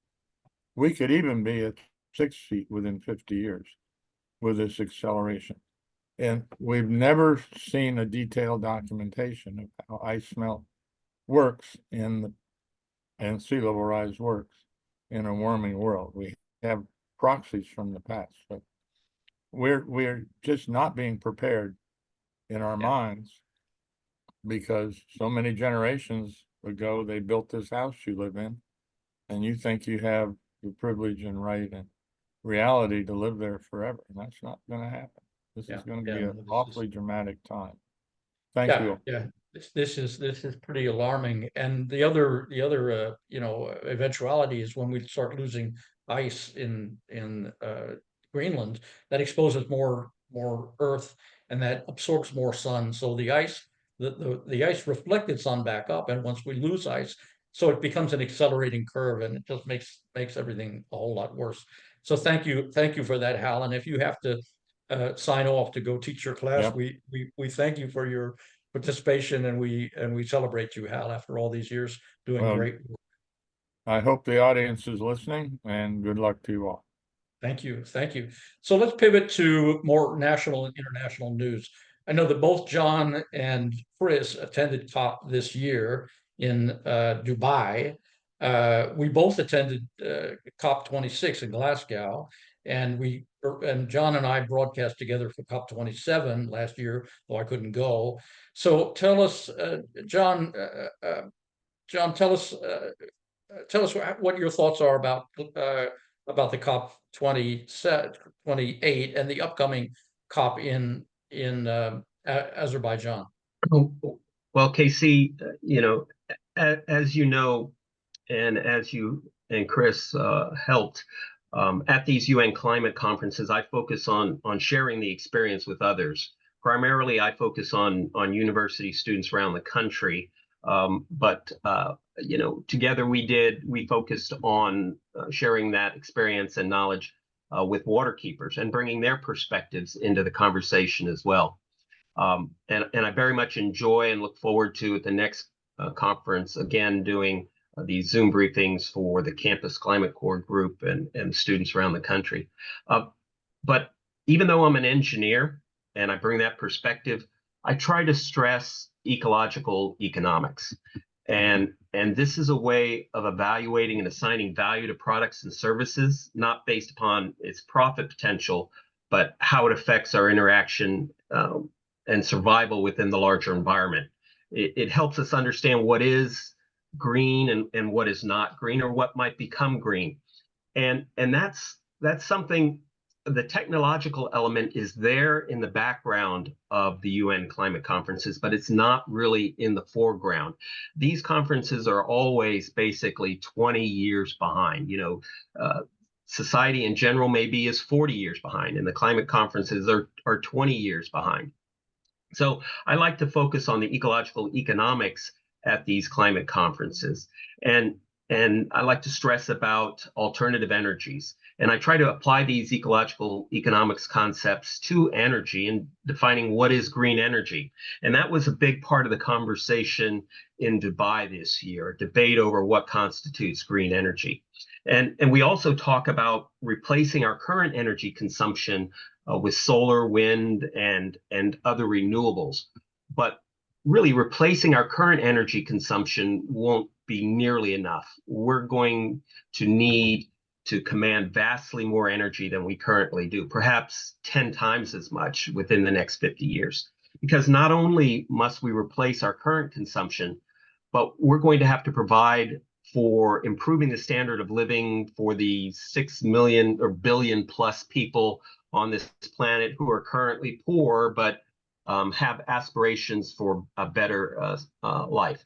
We could even be at 6 feet within 50 years with this acceleration. And we've never seen a detailed documentation of how ice melt works and sea level rise works in a warming world. We have proxies from the past, but we're just not being prepared in our minds, because so many generations ago they built this house you live in, and you think you have the privilege and right and reality to live there forever, and that's not going to happen. This is going to be an awfully dramatic time. Thank you. Yeah, this is pretty alarming. And the other eventuality is when we start losing ice in Greenland, that exposes more Earth and that absorbs more sun. So the ice reflected sun back up, and once we lose ice, so it becomes an accelerating curve, and it just makes everything a whole lot worse. So thank you for that, Hal. And if you have to sign off to go teach your class, we thank you for your participation, and we celebrate you, Hal, after all these years doing great work. I hope the audience is listening, and good luck to you all. Thank you. So let's pivot to more national and international news. I know that both John and Chris attended COP this year in Dubai. We both attended COP26 in Glasgow, and John and I broadcast together for COP27 last year, though I couldn't go. So tell us, John, tell us what your thoughts are about the COP 28 and the upcoming COP in Azerbaijan. Well, KC, as you know, and as you and Chris helped at these UN climate conferences, I focus on sharing the experience with others. Primarily, I focus on university students around the country. But together we focused on sharing that experience and knowledge with water keepers and bringing their perspectives into the conversation as well. And I very much enjoy and look forward to at the next conference again doing these Zoom briefings for the Campus Climate Corps group and students around the country. But even though I'm an engineer and I bring that perspective, I try to stress ecological economics. And this is a way of evaluating and assigning value to products and services, not based upon its profit potential, but how it affects our interaction and survival within the larger environment. It helps us understand what is green and what is not green, or what might become green. And that's something. The technological element is there in the background of the UN climate conferences, but it's not really in the foreground. These conferences are always basically 20 years behind. Society in general maybe is 40 years behind, and the climate conferences are 20 years behind. So I like to focus on the ecological economics at these climate conferences. And I like to stress about alternative energies. And I try to apply these ecological economics concepts to energy and defining what is green energy. And that was a big part of the conversation in Dubai this year, a debate over what constitutes green energy. And we also talk about replacing our current energy consumption with solar, wind, and other renewables. But really replacing our current energy consumption won't be nearly enough. We're going to need to command vastly more energy than we currently do, perhaps 10 times as much within the next 50 years. Because not only must we replace our current consumption, but we're going to have to provide for improving the standard of living for the 6 million or billion plus people on this planet who are currently poor, but have aspirations for a better life.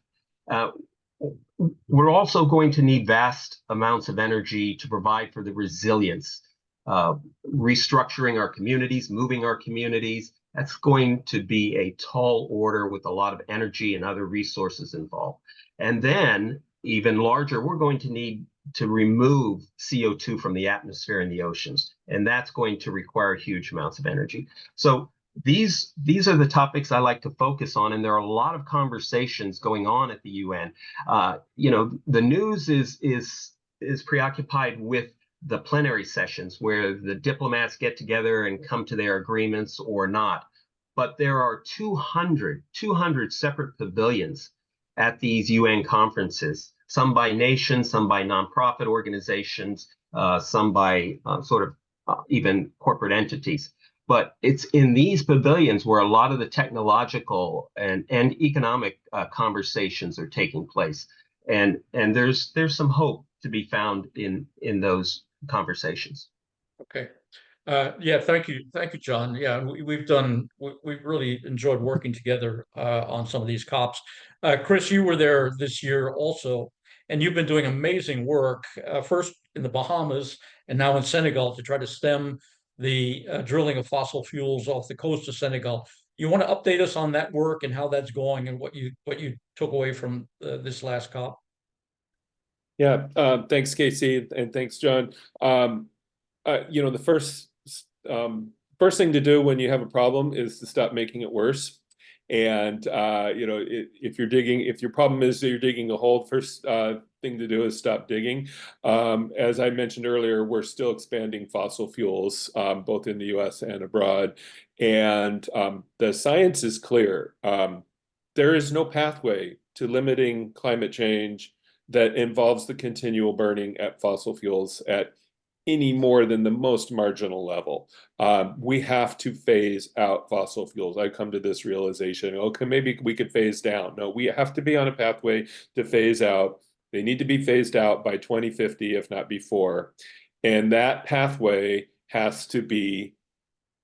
We're also going to need vast amounts of energy to provide for the resilience, restructuring our communities, moving our communities. That's going to be a tall order with a lot of energy and other resources involved. And then, even larger, we're going to need to remove CO2 from the atmosphere and the oceans. And that's going to require huge amounts of energy. So these are the topics I like to focus on, and there are a lot of conversations going on at the UN. The news is preoccupied with the plenary sessions where the diplomats get together and come to their agreements or not. But there are 200 separate pavilions at these UN conferences, some by nation, some by nonprofit organizations, some by even corporate entities. But it's in these pavilions where a lot of the technological and economic conversations are taking place. And there's some hope to be found in those conversations. Okay. Yeah, thank you, John. Yeah, we've really enjoyed working together on some of these COPs. Chris, you were there this year also, and you've been doing amazing work, first in the Bahamas and now in Senegal, to try to stem the drilling of fossil fuels off the coast of Senegal. You want to update us on that work and how that's going and what you took away from this last COP? Yeah, thanks, Casey, and thanks, John. The first thing to do when you have a problem is to stop making it worse. And if your problem is that you're digging a hole, first thing to do is stop digging. As I mentioned earlier, we're still expanding fossil fuels, both in the US and abroad. And the science is clear. There is no pathway to limiting climate change that involves the continual burning at fossil fuels at any more than the most marginal level. We have to phase out fossil fuels. I come to this realization, okay, maybe we could phase down. No, we have to be on a pathway to phase out. They need to be phased out by 2050, if not before. And that pathway has to be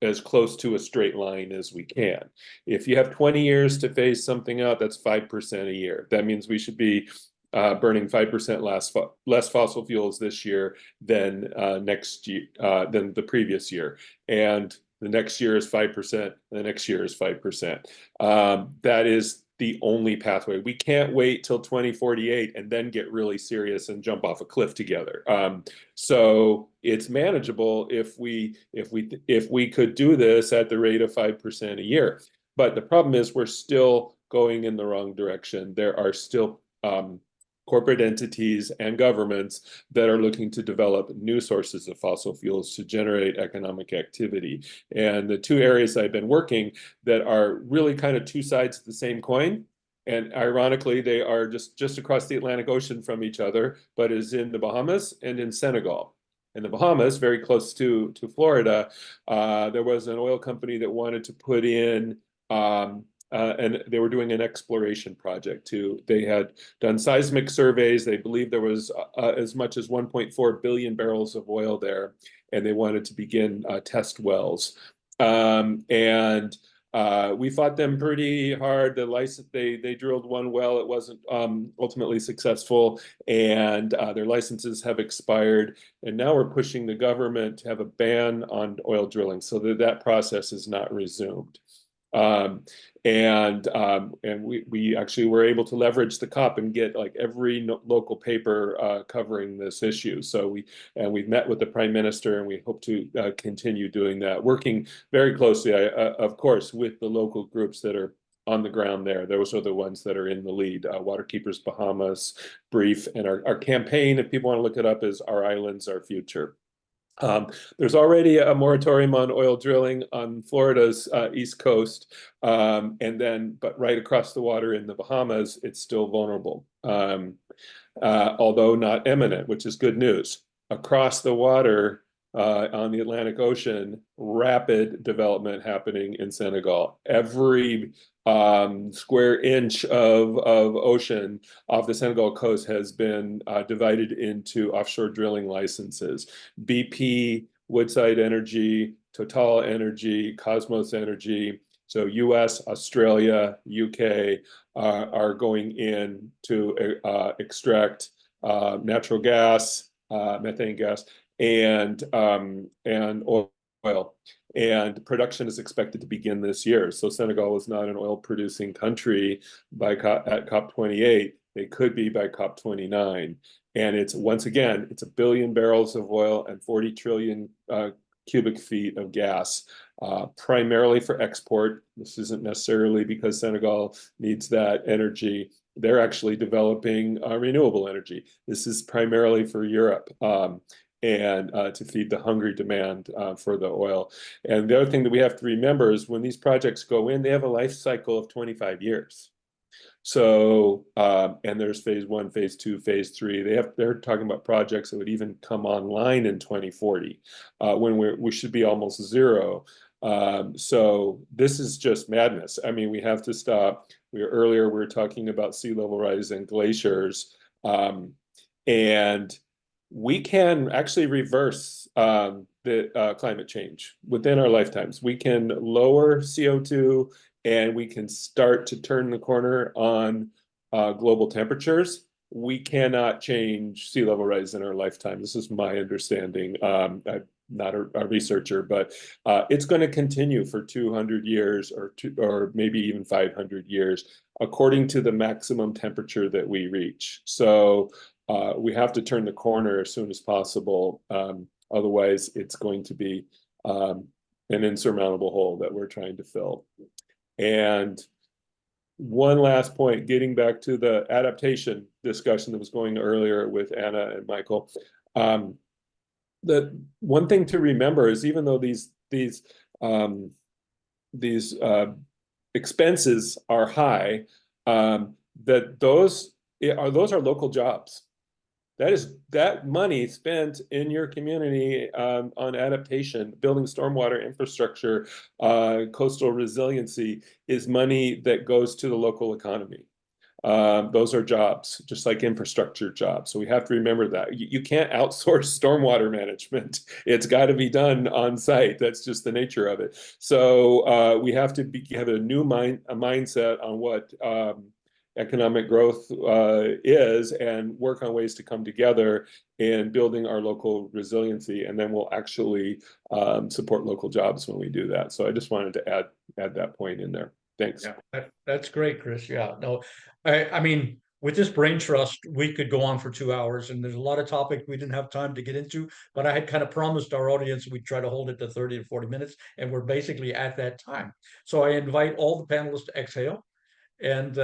as close to a straight line as we can. If you have 20 years to phase something out, that's 5% a year. That means we should be burning 5% less fossil fuels this year than next year, than the previous year. And the next year is 5%, the next year is 5%. That is the only pathway. We can't wait till 2048 and then get really serious and jump off a cliff together. So it's manageable if we could do this at the rate of 5% a year. But the problem is we're still going in the wrong direction. There are still corporate entities and governments that are looking to develop new sources of fossil fuels to generate economic activity. And the two areas I've been working that are really kind of two sides of the same coin, and ironically, they are just across the Atlantic Ocean from each other, but is in the Bahamas and in Senegal. In the Bahamas, very close to Florida, there was an oil company that wanted to put in and they were doing an exploration project too. They had done seismic surveys. They believed there was as much as 1.4 billion barrels of oil there, and they wanted to begin test wells. We fought them pretty hard. The license, they drilled one well. It wasn't ultimately successful, and their licenses have expired. And now we're pushing the government to have a ban on oil drilling so that process is not resumed. We actually were able to leverage the COP and get like every local paper covering this issue. So we've met with the Prime Minister, and we hope to continue doing that, working very closely, of course, with the local groups that are on the ground there. Those are the ones that are in the lead. Waterkeepers Bahamas, Brief, and our campaign, if people want to look it up, is Our Islands, Our Future. There's already a moratorium on oil drilling on Florida's east coast, but right across the water in the Bahamas, it's still vulnerable, although not imminent, which is good news. Across the water on the Atlantic Ocean, rapid development happening in Senegal. Every square inch of ocean off the Senegal coast has been divided into offshore drilling licenses. BP, Woodside Energy, Total Energy, Cosmos Energy, so US, Australia, UK are going in to extract natural gas, methane gas, and oil. And production is expected to begin this year. So Senegal is not an oil-producing country at COP28. They could be by COP29. And it's, once again, it's 1 billion barrels of oil and 40 trillion cubic feet of gas, primarily for export. This isn't necessarily because Senegal needs that energy. They're actually developing renewable energy. This is primarily for Europe. And to feed the hungry demand for the oil. And the other thing that we have to remember is when these projects go in, they have a life cycle of 25 years. So, and there's phase 1, phase 2, phase 3. They're talking about projects that would even come online in 2040, when we should be almost zero. So this is just madness. I mean, we have to stop. Earlier we were talking about sea level rise and glaciers, and we can actually reverse the climate change within our lifetimes. We can lower CO2, and we can start to turn the corner on global temperatures. We cannot change sea level rise in our lifetime. This is my understanding. I'm not a researcher, but it's going to continue for 200 years or maybe even 500 years, according to the maximum temperature that we reach. So we have to turn the corner as soon as possible. Otherwise, it's going to be an insurmountable hole that we're trying to fill. And one last point, getting back to the adaptation discussion that was going earlier with Anna and Michael. The one thing to remember is even though these expenses are high, that those those are local jobs. That money spent in your community on adaptation, building stormwater infrastructure, coastal resiliency is money that goes to the local economy. Those are jobs, just like infrastructure jobs. So we have to remember that. You can't outsource stormwater management. It's got to be done on site. That's just the nature of it. So we have to have a new mindset on what economic growth is, and work on ways to come together in building our local resiliency, and then we'll actually support local jobs when we do that. So I just wanted to add that point in there. Thanks. Yeah, that's great, Chris. Yeah, no, I mean, with this brain trust, we could go on for 2 hours, and there's a lot of topics we didn't have time to get into, but I had kind of promised our audience we'd try to hold it to 30 to 40 minutes, and we're basically at that time. So I invite all the panelists to exhale, and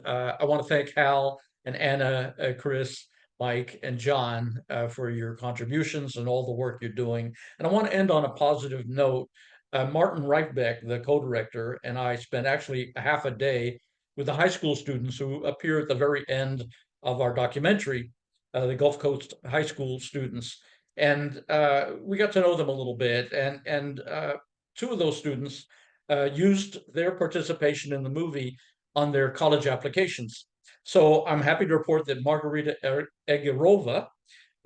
I want to thank Hal and Anna, Chris, Mike, and John for your contributions and all the work you're doing. And I want to end on a positive note. Martin Reichbeck, the co-director, and I spent actually a half a day with the high school students who appear at the very end of our documentary, the Gulf Coast high school students. And we got to know them a little bit. And two of those students used their participation in the movie on their college applications. So I'm happy to report that Margarita Egorova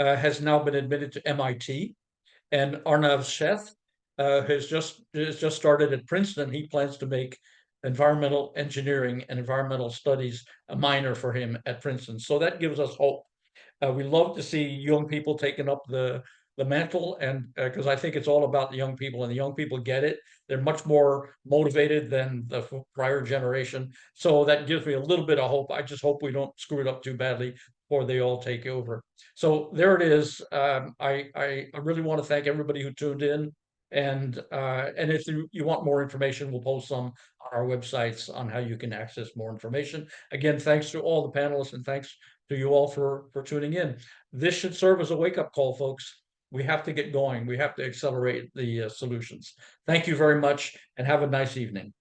has now been admitted to MIT, and Arnav Sheth has just started at Princeton. He plans to make environmental engineering and environmental studies a minor for him at Princeton. So that gives us hope. We love to see young people taking up the mantle, and because I think it's all about the young people, and the young people get it. They're much more motivated than the prior generation. So that gives me a little bit of hope. I just hope we don't screw it up too badly before they all take over. So there it is. I really want to thank everybody who tuned in. And if you want more information, we'll post some on our websites on how you can access more information. Again, thanks to all the panelists, and thanks to you all for tuning in. This should serve as a wake-up call, folks. We have to get going. We have to accelerate the solutions. Thank you very much, and have a nice evening.